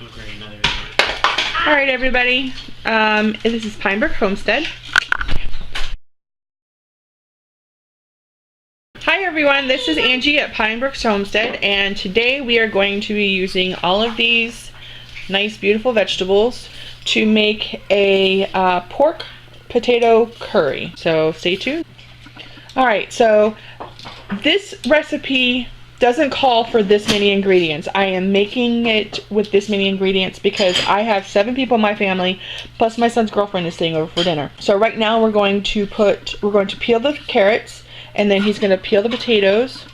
Alright everybody, this is Brooke Homestead. Hi everyone, this is Angie at Brooke Homestead, and today we are going to be using all of these nice beautiful vegetables to make a pork potato curry. So stay tuned. Alright, so this recipe doesn't call for this many ingredients. I am making it with this many ingredients because I have 7 people in my family, plus my son's girlfriend is staying over for dinner. So right now we're going to peel the carrots, and then he's going to peel the potatoes,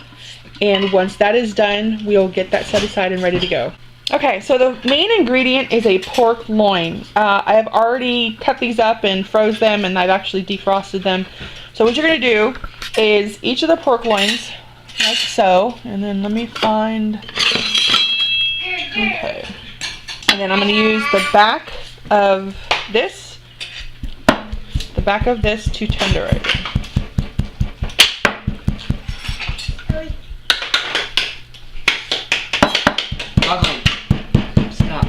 and once that is done, we'll get that set aside and ready to go. Okay, so the main ingredient is a pork loin. I have already cut these up and froze them, and I've actually defrosted them. So what you're going to do is each of the pork loins, like so, and then let me find, okay, and then I'm going to use the back of this to tenderize it. Stop.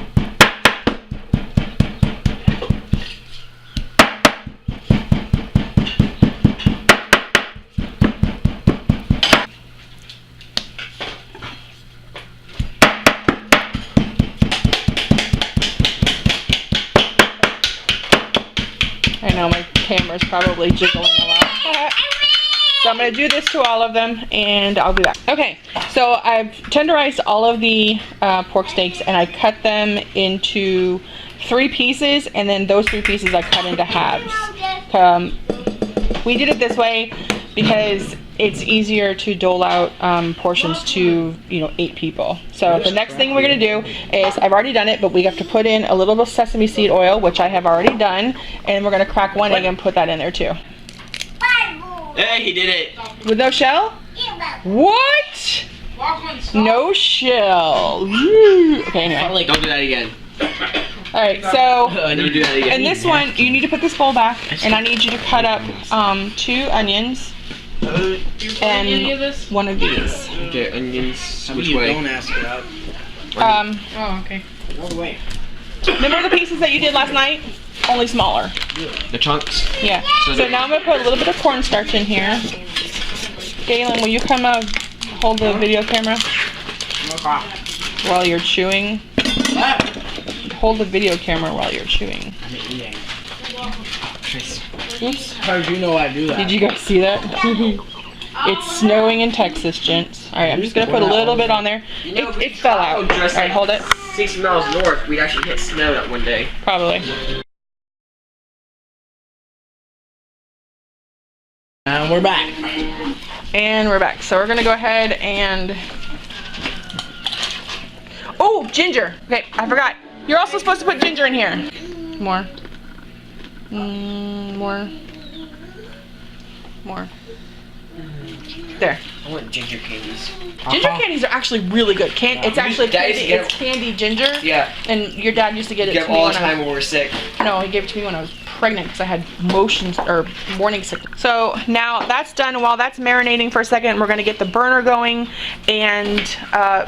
I know my camera's probably jiggling a lot. So I'm going to do this to all of them and I'll be back. Okay, so I've tenderized all of the pork steaks and I cut them into 3 pieces, and then those 3 pieces I cut into halves. We did it this way because it's easier to dole out portions to, 8 people. So the next thing we're going to do is, I've already done it, but we have to put in a little bit of sesame seed oil, which I have already done, and we're going to crack 1 egg and put that in there too. Hey, he did it. With no shell? What? No shell. Okay, anyway. Don't do that again. Alright, so, Don't do that again. and this one, you need to put this bowl back, and I need you to cut up 2 onions and 1 of these. Okay, onions. Which way? Don't ask it out. Oh, okay. No way. Remember the pieces that you did last night? Only smaller. The chunks? Yeah. So now I'm going to put a little bit of cornstarch in here. Galen, will you come hold the video camera while you're chewing? Hold the video camera while you're chewing. Oops. How did you know I do that? Did you guys see that? It's snowing in Texas, gents. Alright, I'm just going to put a little bit on there. It fell out. Alright, hold it. 60 miles north, we'd actually hit snow that one day. Probably. And we're back. And we're back. So we're going to go ahead and... Oh, ginger. Okay, I forgot. You're also supposed to put ginger in here. More. More. There. I want ginger candies. Ginger candies are actually really good. It's actually candy. It's candied ginger. Yeah. And your dad used to get it to me all the time when we were sick. No, he gave it to me when I was pregnant because I had morning sickness. So now that's done. While that's marinating for a second, we're going to get the burner going and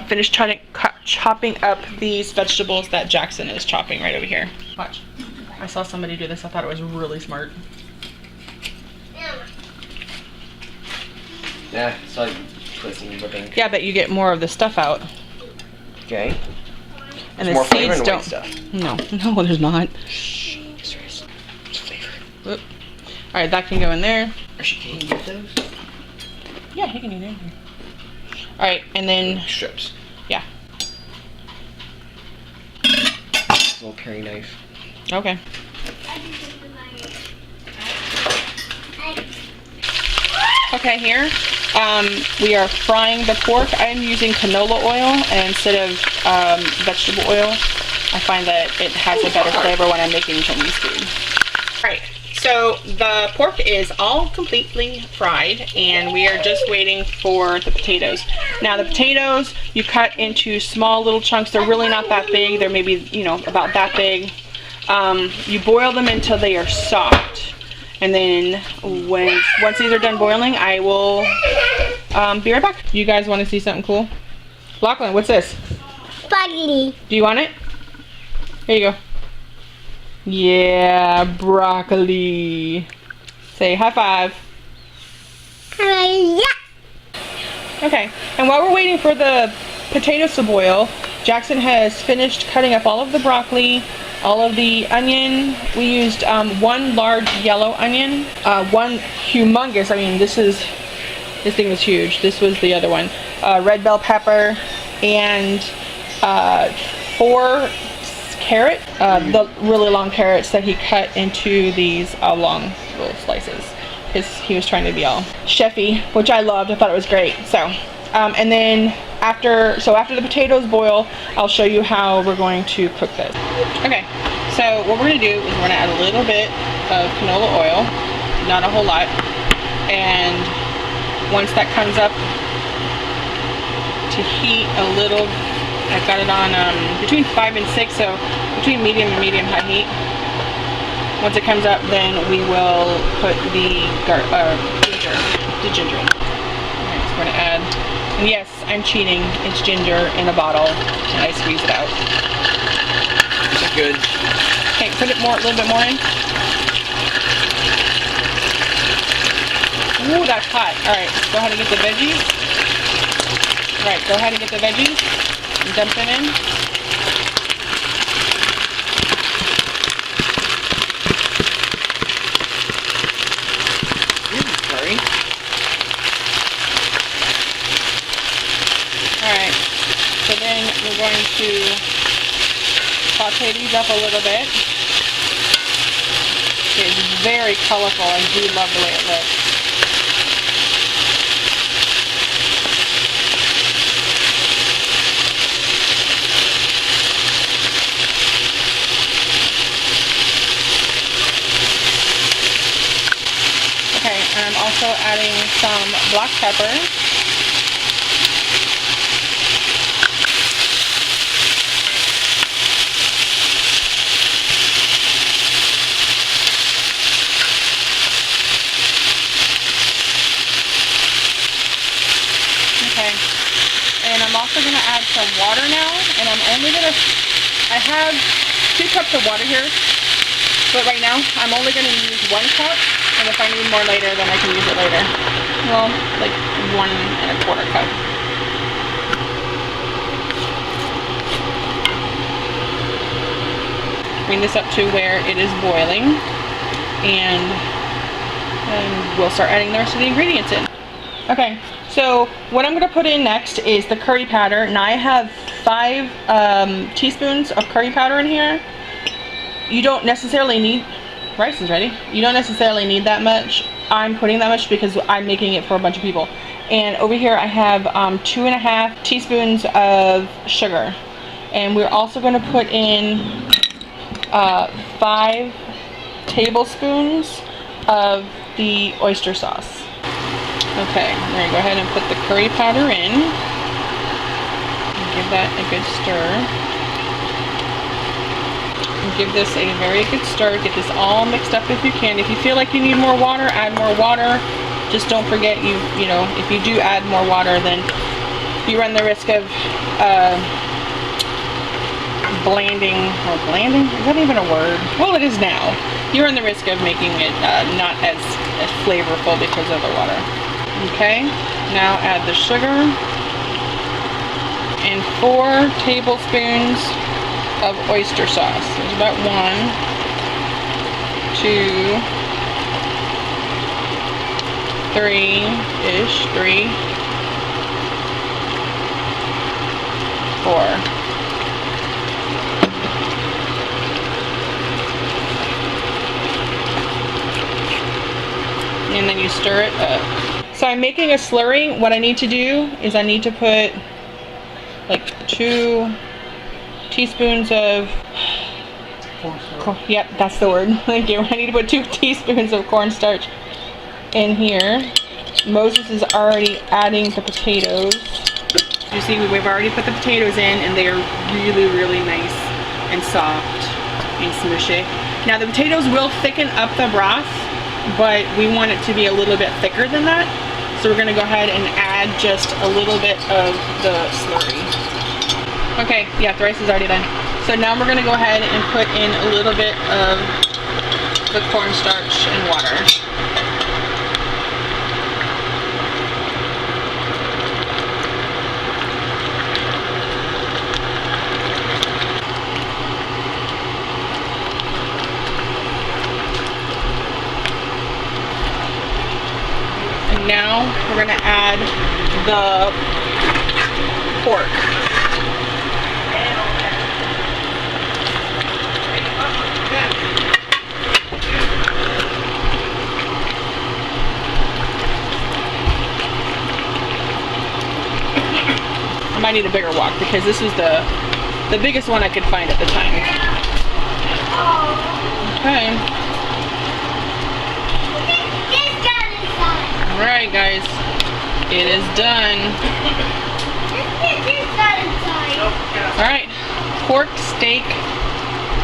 finish chopping up these vegetables that Jackson is chopping right over here. Watch. I saw somebody do this. I thought it was really smart. Yeah, it's like twisting and whipping. Yeah, but you get more of the stuff out. Okay. And there's more the flavor seeds in the don't. white stuff. No, there's not. Shh. It's flavor. Whoop. All right, that can go in there. Can you get those? Yeah, he can eat it. All right, and then Strips. yeah. Little paring knife. Okay. Okay, here we are frying the pork. I'm using canola oil instead of vegetable oil. I find that it has a better flavor when I'm making Chinese food. Alright, so the pork is all completely fried and we are just waiting for the potatoes. Now the potatoes you cut into small little chunks. They're really not that big. They're maybe, about that big. You boil them until they are soft. And then once these are done boiling, I will be right back. You guys want to see something cool? Lachlan, what's this? Spaghetti. Do you want it? Here you go. Yeah, broccoli. Say high five. Yeah. Okay, and while we're waiting for the potatoes to boil, Jackson has finished cutting up all of the broccoli, all of the onion. We used one large yellow onion, one humongous, I mean this thing was huge. This was the other one. Red bell pepper and 4 carrots, the really long carrots that he cut into these long little slices because he was trying to be all chefy, which I loved. I thought it was great. So, and then after the potatoes boil, I'll show you how we're going to cook this. Okay, so what we're gonna do is we're gonna add a little bit of canola oil, not a whole lot, and once that comes up to heat a little, I've got it on between 5 and 6, so between medium and medium-high heat. Once it comes up, then we will put the ginger in. Alright, so we're going to add, and yes, I'm cheating, it's ginger in a bottle, and I squeeze it out. That's good. Okay, put it a little bit more in. Ooh, that's hot. Alright, go ahead and get the veggies. Alright, go ahead and get the veggies and dump them in. Sorry. Alright, so then we're going to saute these up a little bit. It's very colorful. I do love the way it looks. Okay, and I'm also adding some black pepper. Okay, and I'm also going to add some water now, and I'm only going to, I have 2 cups of water here, but right now I'm only going to use 1 cup, and if I need more later, then I can use it later. Well, like 1 1/4 cup. Bring this up to where it is boiling, and we'll start adding the rest of the ingredients in. Okay, so what I'm going to put in next is the curry powder. Now I have 5 teaspoons of curry powder in here. You don't necessarily need, rice is ready. You don't necessarily need that much. I'm putting that much because I'm making it for a bunch of people. And over here I have 2.5 teaspoons of sugar. And we're also going to put in 5 tablespoons of the oyster sauce. Okay, we're going to go ahead and put the curry powder in. Give that a good stir. Give this a very good stir. Get this all mixed up if you can. If you feel like you need more water, add more water. Just don't forget, you know, if you do add more water, then you run the risk of blanding, or blanding? Is that even a word? Well, it is now. You run the risk of making it not as flavorful because of the water. Okay, now add the sugar and 4 tablespoons of oyster sauce. There's about 1, 2, 3-ish, 3, 4. And then you stir it up. So I'm making a slurry. What I need to do is I need to put like 2 teaspoons of yep, that's the word. Thank you. I need to put 2 teaspoons of cornstarch in here. Moses is already adding the potatoes. You see, we've already put the potatoes in, and they are really, really nice and soft and smushy. Now the potatoes will thicken up the broth, but we want it to be a little bit thicker than that. So we're going to go ahead and add just a little bit of the slurry. Okay, yeah, the rice is already done. So now we're gonna go ahead and put in a little bit of the cornstarch and water. And now we're gonna add the pork. I might need a bigger wok because this was the biggest one I could find at the time. Okay. Alright guys, it is done. Alright, pork steak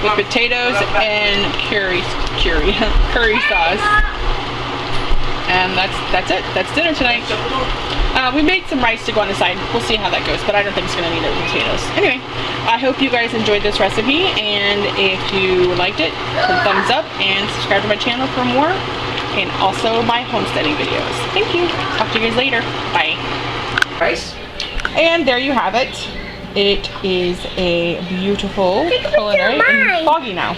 with potatoes and curry sauce. And that's it. That's dinner tonight. We made some rice to go on the side. We'll see how that goes, but I don't think it's going to need any potatoes. Anyway, I hope you guys enjoyed this recipe, and if you liked it, put a thumbs up and subscribe to my channel for more, and also my homesteading videos. Thank you. Talk to you guys later. Bye. Rice? And there you have it. It is a beautiful culinary and foggy now.